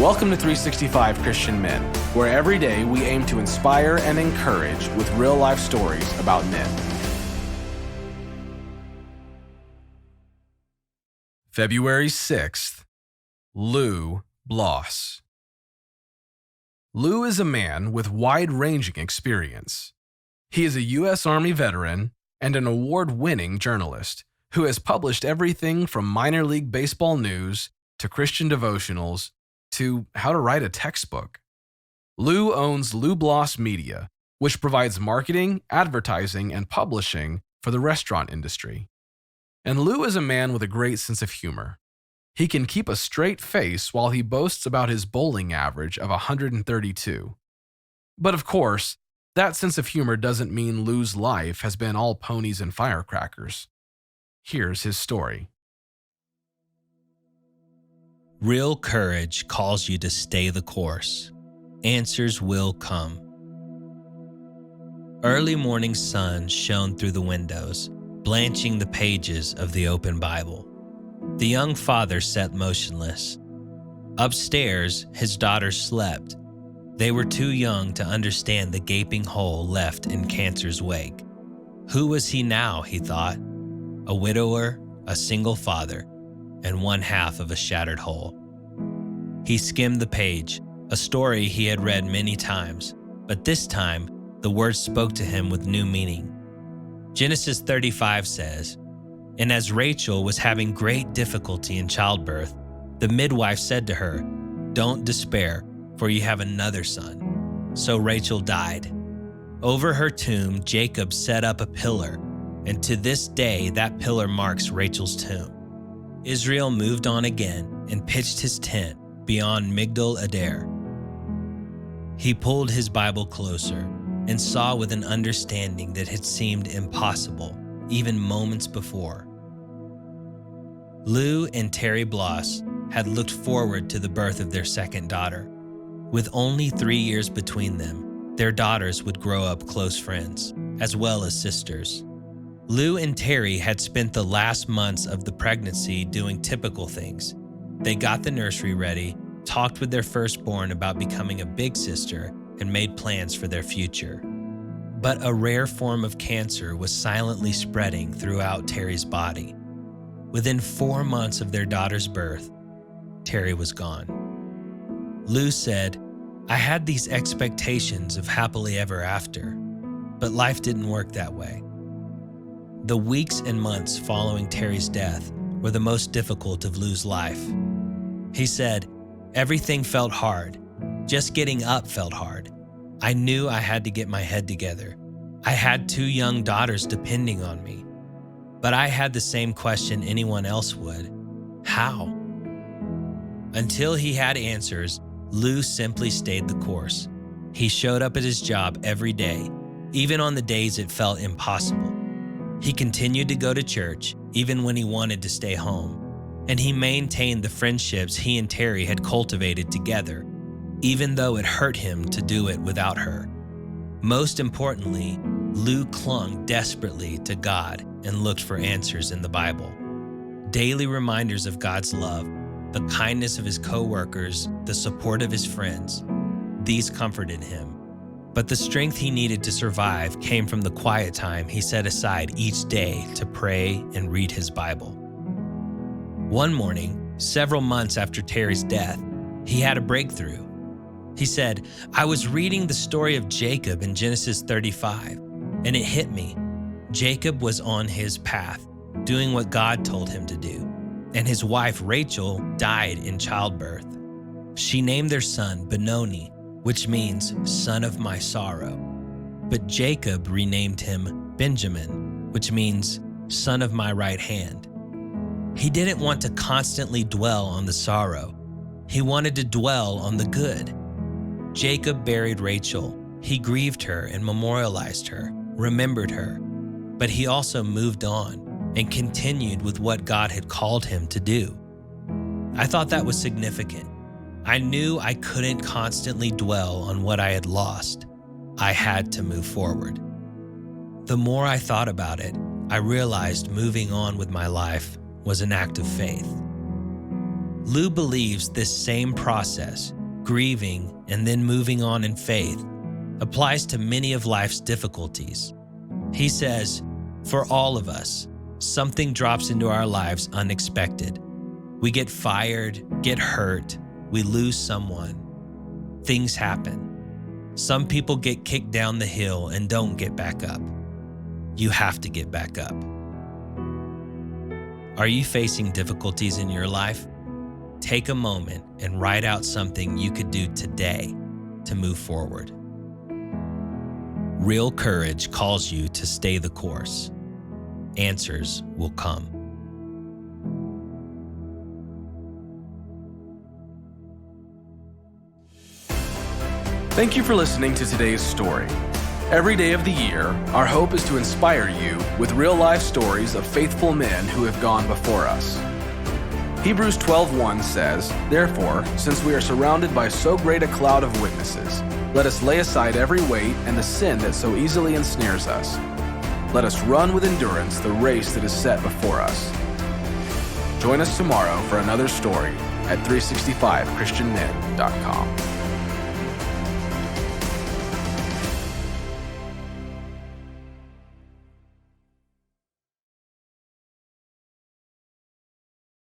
Welcome to 365 Christian Men, where every day we aim to inspire and encourage with real-life stories about men. February 6th, Lou Bloss. Lou is a man with wide-ranging experience. He is a U.S. Army veteran and an award-winning journalist who has published everything from minor league baseball news to Christian devotionals to how to write a textbook. Lou owns Lou Bloss Media, which provides marketing, advertising, and publishing for the restaurant industry. And Lou is a man with a great sense of humor. He can keep a straight face while he boasts about his bowling average of 132. But of course, that sense of humor doesn't mean Lou's life has been all ponies and firecrackers. Here's his story. Real courage calls you to stay the course. Answers will come. Early morning sun shone through the windows, blanching the pages of the open Bible. The young father sat motionless. Upstairs, his daughters slept. They were too young to understand the gaping hole left in cancer's wake. Who was he now, he thought? A widower, a single father, and one half of a shattered whole. He skimmed the page, a story he had read many times, but this time, the words spoke to him with new meaning. Genesis 35 says, "And as Rachel was having great difficulty in childbirth, the midwife said to her, 'Don't despair, for you have another son.' So Rachel died. Over her tomb, Jacob set up a pillar, and to this day that pillar marks Rachel's tomb. Israel moved on again and pitched his tent beyond Migdal Eder. He pulled his Bible closer and saw with an understanding that had seemed impossible even moments before. Lou and Terry Bloss had looked forward to the birth of their second daughter. With only 3 years between them, their daughters would grow up close friends, as well as sisters. Lou and Terry had spent the last months of the pregnancy doing typical things. They got the nursery ready, talked with their firstborn about becoming a big sister, and made plans for their future. But a rare form of cancer was silently spreading throughout Terry's body. Within 4 months of their daughter's birth, Terry was gone. Lou said, "I had these expectations of happily ever after, but life didn't work that way." The weeks and months following Terry's death were the most difficult of Lou's life. He said, "Everything felt hard. Just getting up felt hard. I knew I had to get my head together. I had 2 young daughters depending on me. But I had the same question anyone else would. How?" Until he had answers, Lou simply stayed the course. He showed up at his job every day, even on the days it felt impossible. He continued to go to church, even when he wanted to stay home. And he maintained the friendships he and Terry had cultivated together, even though it hurt him to do it without her. Most importantly, Lou clung desperately to God and looked for answers in the Bible. Daily reminders of God's love, the kindness of his co-workers, the support of his friends, these comforted him. But the strength he needed to survive came from the quiet time he set aside each day to pray and read his Bible. One morning, several months after Terry's death, he had a breakthrough. He said, "I was reading the story of Jacob in Genesis 35, and it hit me. Jacob was on his path, doing what God told him to do, and his wife Rachel died in childbirth. She named their son Benoni, which means son of my sorrow. But Jacob renamed him Benjamin, which means son of my right hand. He didn't want to constantly dwell on the sorrow. He wanted to dwell on the good. Jacob buried Rachel. He grieved her and memorialized her, remembered her. But he also moved on and continued with what God had called him to do. I thought that was significant. I knew I couldn't constantly dwell on what I had lost. I had to move forward. The more I thought about it, I realized moving on with my life was an act of faith. Lou believes this same process, grieving and then moving on in faith, applies to many of life's difficulties. He says, for all of us, something drops into our lives unexpected. We get fired, get hurt, we lose someone. Things happen. Some people get kicked down the hill and don't get back up. You have to get back up. Are you facing difficulties in your life? Take a moment and write out something you could do today to move forward. Real courage calls you to stay the course. Answers will come. Thank you for listening to today's story. Every day of the year, our hope is to inspire you with real-life stories of faithful men who have gone before us. Hebrews 12:1 says, "Therefore, since we are surrounded by so great a cloud of witnesses, let us lay aside every weight and the sin that so easily ensnares us. Let us run with endurance the race that is set before us." Join us tomorrow for another story at 365christianmen.com.